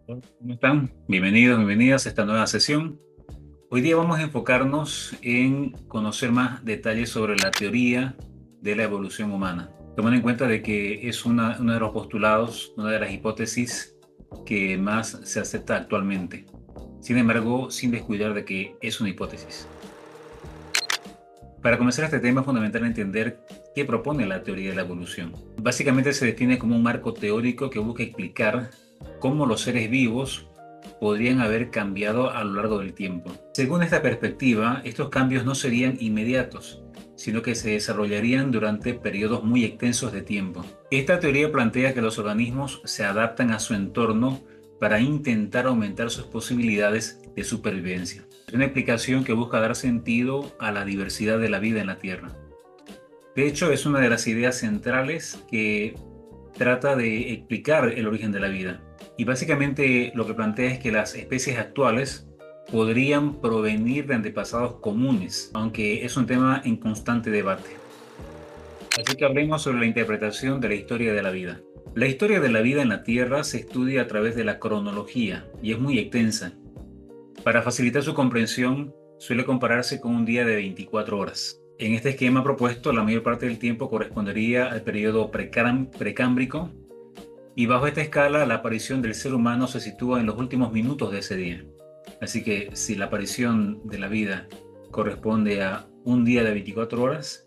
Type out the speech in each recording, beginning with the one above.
Hola, ¿cómo están? Bienvenidos, bienvenidas a esta nueva sesión. Hoy día vamos a enfocarnos en conocer más detalles sobre la teoría de la evolución humana, tomando en cuenta de que es uno de los postulados, una de las hipótesis que más se acepta actualmente. Sin embargo, sin descuidar de que es una hipótesis. Para comenzar este tema es fundamental entender qué propone la teoría de la evolución. Básicamente se define como un marco teórico que busca explicar cómo los seres vivos podrían haber cambiado a lo largo del tiempo. Según esta perspectiva, estos cambios no serían inmediatos, sino que se desarrollarían durante periodos muy extensos de tiempo. Esta teoría plantea que los organismos se adaptan a su entorno para intentar aumentar sus posibilidades de supervivencia. Es una explicación que busca dar sentido a la diversidad de la vida en la Tierra. De hecho, es una de las ideas centrales que trata de explicar el origen de la vida. Y básicamente lo que plantea es que las especies actuales podrían provenir de antepasados comunes, aunque es un tema en constante debate. Así que hablemos sobre la interpretación de la historia de la vida. La historia de la vida en la Tierra se estudia a través de la cronología y es muy extensa. Para facilitar su comprensión, suele compararse con un día de 24 horas. En este esquema propuesto, la mayor parte del tiempo correspondería al periodo precámbrico, y bajo esta escala, la aparición del ser humano se sitúa en los últimos minutos de ese día. Así que si la aparición de la vida corresponde a un día de 24 horas,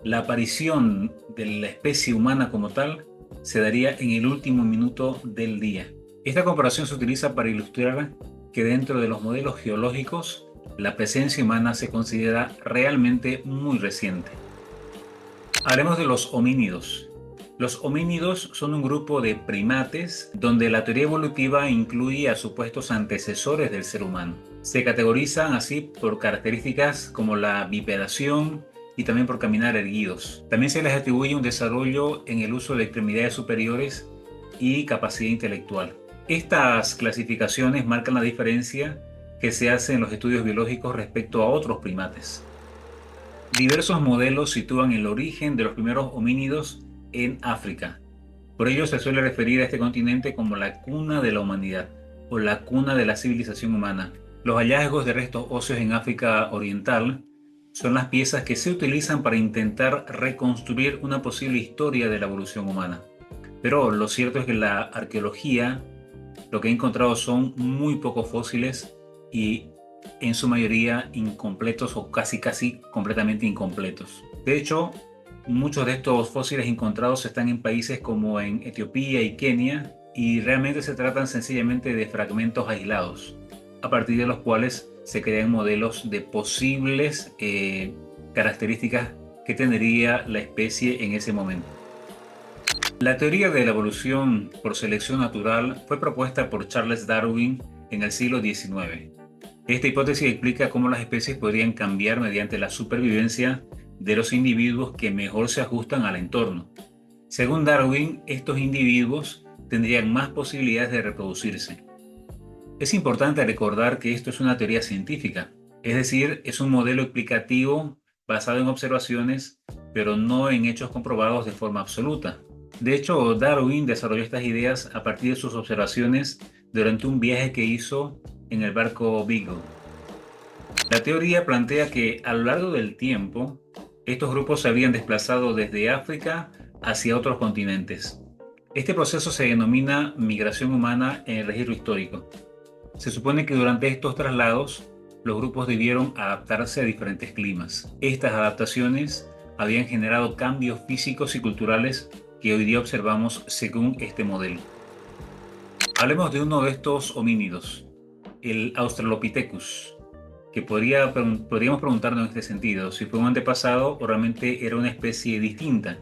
la aparición de la especie humana como tal se daría en el último minuto del día. Esta comparación se utiliza para ilustrar que dentro de los modelos geológicos, la presencia humana se considera realmente muy reciente. Hablemos de los homínidos. Los homínidos son un grupo de primates donde la teoría evolutiva incluye a supuestos antecesores del ser humano. Se categorizan así por características como la bipedación y también por caminar erguidos. También se les atribuye un desarrollo en el uso de extremidades superiores y capacidad intelectual. Estas clasificaciones marcan la diferencia que se hace en los estudios biológicos respecto a otros primates. Diversos modelos sitúan el origen de los primeros homínidos en África. Por ello se suele referir a este continente como la cuna de la humanidad o la cuna de la civilización humana. Los hallazgos de restos óseos en África Oriental son las piezas que se utilizan para intentar reconstruir una posible historia de la evolución humana. Pero lo cierto es que la arqueología lo que ha encontrado son muy pocos fósiles y en su mayoría incompletos o casi completamente incompletos. De hecho, muchos de estos fósiles encontrados están en países como en Etiopía y Kenia y realmente se tratan sencillamente de fragmentos aislados, a partir de los cuales se crean modelos de posibles características que tendría la especie en ese momento. La teoría de la evolución por selección natural fue propuesta por Charles Darwin en el siglo XIX. Esta hipótesis explica cómo las especies podrían cambiar mediante la supervivencia de los individuos que mejor se ajustan al entorno. Según Darwin, estos individuos tendrían más posibilidades de reproducirse. Es importante recordar que esto es una teoría científica, es decir, es un modelo explicativo basado en observaciones, pero no en hechos comprobados de forma absoluta. De hecho, Darwin desarrolló estas ideas a partir de sus observaciones durante un viaje que hizo en el barco Beagle. La teoría plantea que a lo largo del tiempo, estos grupos se habían desplazado desde África hacia otros continentes. Este proceso se denomina migración humana en el registro histórico. Se supone que durante estos traslados, los grupos debieron adaptarse a diferentes climas. Estas adaptaciones habían generado cambios físicos y culturales que hoy día observamos según este modelo. Hablemos de uno de estos homínidos, el Australopithecus, que podríamos preguntarnos en este sentido, si fue un antepasado o realmente era una especie distinta.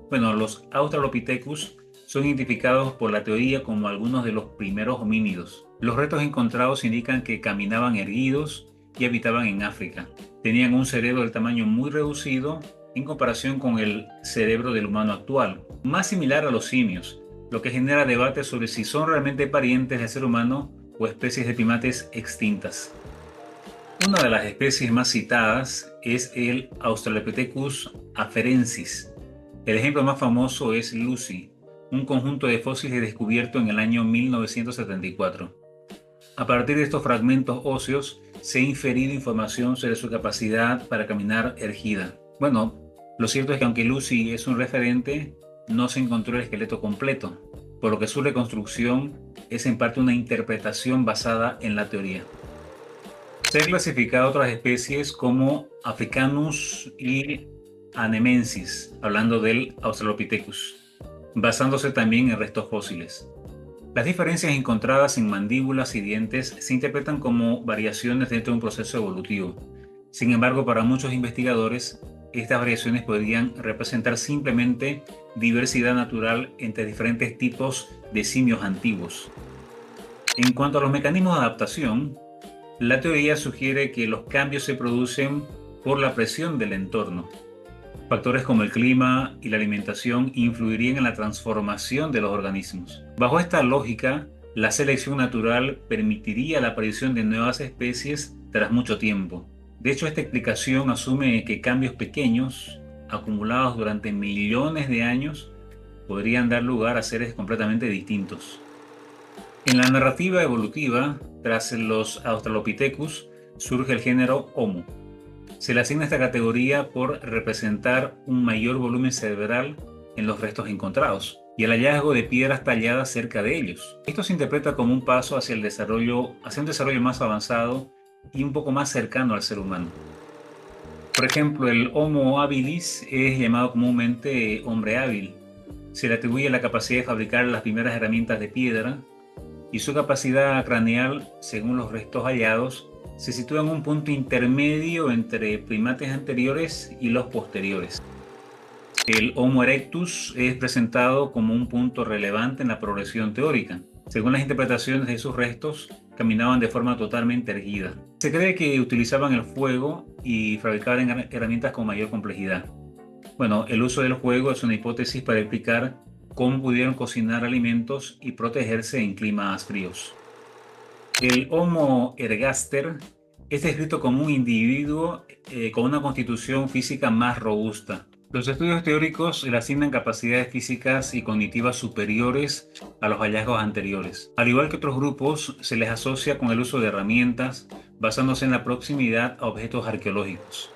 Bueno, los Australopithecus son identificados por la teoría como algunos de los primeros homínidos. Los restos encontrados indican que caminaban erguidos y habitaban en África. Tenían un cerebro del tamaño muy reducido en comparación con el cerebro del humano actual, más similar a los simios, lo que genera debate sobre si son realmente parientes del ser humano o especies de primates extintas. Una de las especies más citadas es el Australopithecus afarensis. El ejemplo más famoso es Lucy, un conjunto de fósiles descubierto en el año 1974. A partir de estos fragmentos óseos se ha inferido información sobre su capacidad para caminar erguida. Bueno, lo cierto es que aunque Lucy es un referente, no se encontró el esqueleto completo, por lo que su reconstrucción es en parte una interpretación basada en la teoría. Se han clasificado otras especies como Africanus y Anemensis, hablando del Australopithecus, basándose también en restos fósiles. Las diferencias encontradas en mandíbulas y dientes se interpretan como variaciones dentro de un proceso evolutivo. Sin embargo, para muchos investigadores, estas variaciones podrían representar simplemente diversidad natural entre diferentes tipos de simios antiguos. En cuanto a los mecanismos de adaptación, la teoría sugiere que los cambios se producen por la presión del entorno. Factores como el clima y la alimentación influirían en la transformación de los organismos. Bajo esta lógica, la selección natural permitiría la aparición de nuevas especies tras mucho tiempo. De hecho, esta explicación asume que cambios pequeños, acumulados durante millones de años, podrían dar lugar a seres completamente distintos. En la narrativa evolutiva, tras los Australopithecus, surge el género Homo. Se le asigna esta categoría por representar un mayor volumen cerebral en los restos encontrados y el hallazgo de piedras talladas cerca de ellos. Esto se interpreta como un paso hacia un desarrollo más avanzado y un poco más cercano al ser humano. Por ejemplo, el Homo habilis es llamado comúnmente hombre hábil. Se le atribuye la capacidad de fabricar las primeras herramientas de piedra y su capacidad craneal, según los restos hallados, se sitúa en un punto intermedio entre primates anteriores y los posteriores. El Homo erectus es presentado como un punto relevante en la progresión teórica. Según las interpretaciones de sus restos, caminaban de forma totalmente erguida. Se cree que utilizaban el fuego y fabricaban herramientas con mayor complejidad. Bueno, el uso del fuego es una hipótesis para explicar cómo pudieron cocinar alimentos y protegerse en climas fríos. El Homo ergaster es descrito como un individuo con una constitución física más robusta. Los estudios teóricos le asignan capacidades físicas y cognitivas superiores a los hallazgos anteriores. Al igual que otros grupos, se les asocia con el uso de herramientas basándose en la proximidad a objetos arqueológicos.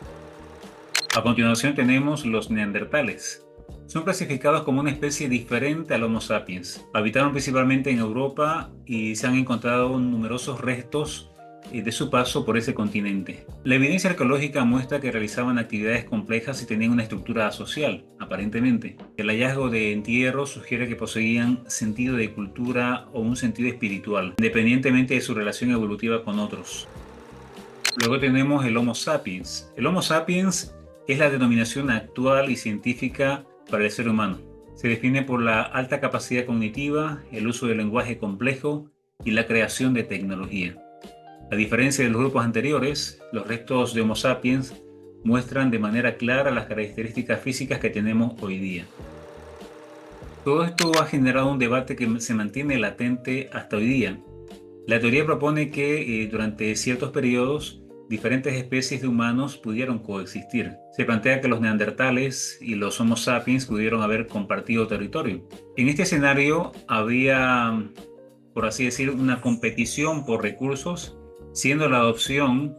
A continuación tenemos los neandertales. Son clasificados como una especie diferente al Homo sapiens. Habitaron principalmente en Europa y se han encontrado numerosos restos de su paso por ese continente. La evidencia arqueológica muestra que realizaban actividades complejas y tenían una estructura social, aparentemente. El hallazgo de entierros sugiere que poseían sentido de cultura o un sentido espiritual, independientemente de su relación evolutiva con otros. Luego tenemos el Homo sapiens. El Homo sapiens es la denominación actual y científica para el ser humano. Se define por la alta capacidad cognitiva, el uso del lenguaje complejo y la creación de tecnología. A diferencia de los grupos anteriores, los restos de Homo sapiens muestran de manera clara las características físicas que tenemos hoy día. Todo esto ha generado un debate que se mantiene latente hasta hoy día. La teoría propone que durante ciertos periodos diferentes especies de humanos pudieron coexistir. Se plantea que los neandertales y los Homo sapiens pudieron haber compartido territorio. En este escenario había, por así decir, una competición por recursos, siendo la adaptación,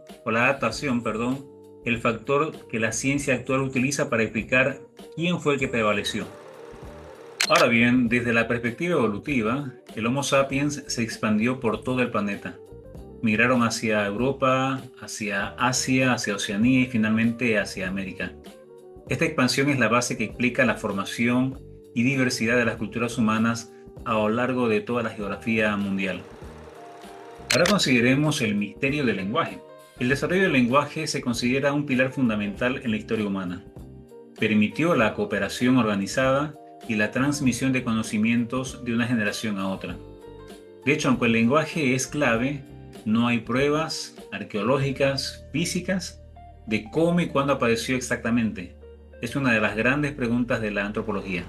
el factor que la ciencia actual utiliza para explicar quién fue el que prevaleció. Ahora bien, desde la perspectiva evolutiva, el Homo sapiens se expandió por todo el planeta. Migraron hacia Europa, hacia Asia, hacia Oceanía y finalmente hacia América. Esta expansión es la base que explica la formación y diversidad de las culturas humanas a lo largo de toda la geografía mundial. Ahora consideremos el misterio del lenguaje. El desarrollo del lenguaje se considera un pilar fundamental en la historia humana. Permitió la cooperación organizada y la transmisión de conocimientos de una generación a otra. De hecho, aunque el lenguaje es clave, no hay pruebas arqueológicas, físicas, de cómo y cuándo apareció exactamente. Es una de las grandes preguntas de la antropología.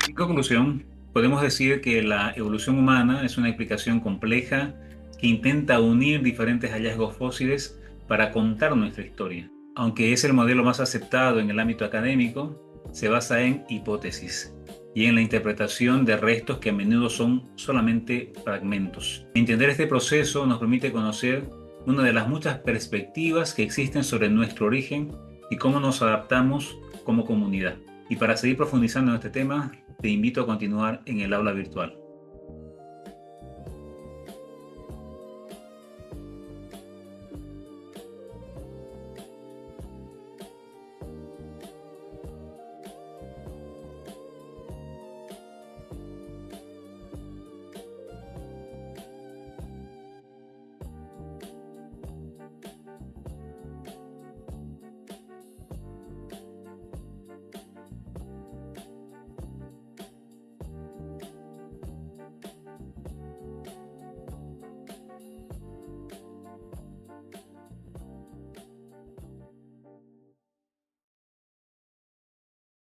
En conclusión, podemos decir que la evolución humana es una explicación compleja que intenta unir diferentes hallazgos fósiles para contar nuestra historia. Aunque es el modelo más aceptado en el ámbito académico, se basa en hipótesis. y en la interpretación de restos que a menudo son solamente fragmentos. Entender este proceso nos permite conocer una de las muchas perspectivas que existen sobre nuestro origen y cómo nos adaptamos como comunidad. Y para seguir profundizando en este tema, te invito a continuar en el aula virtual.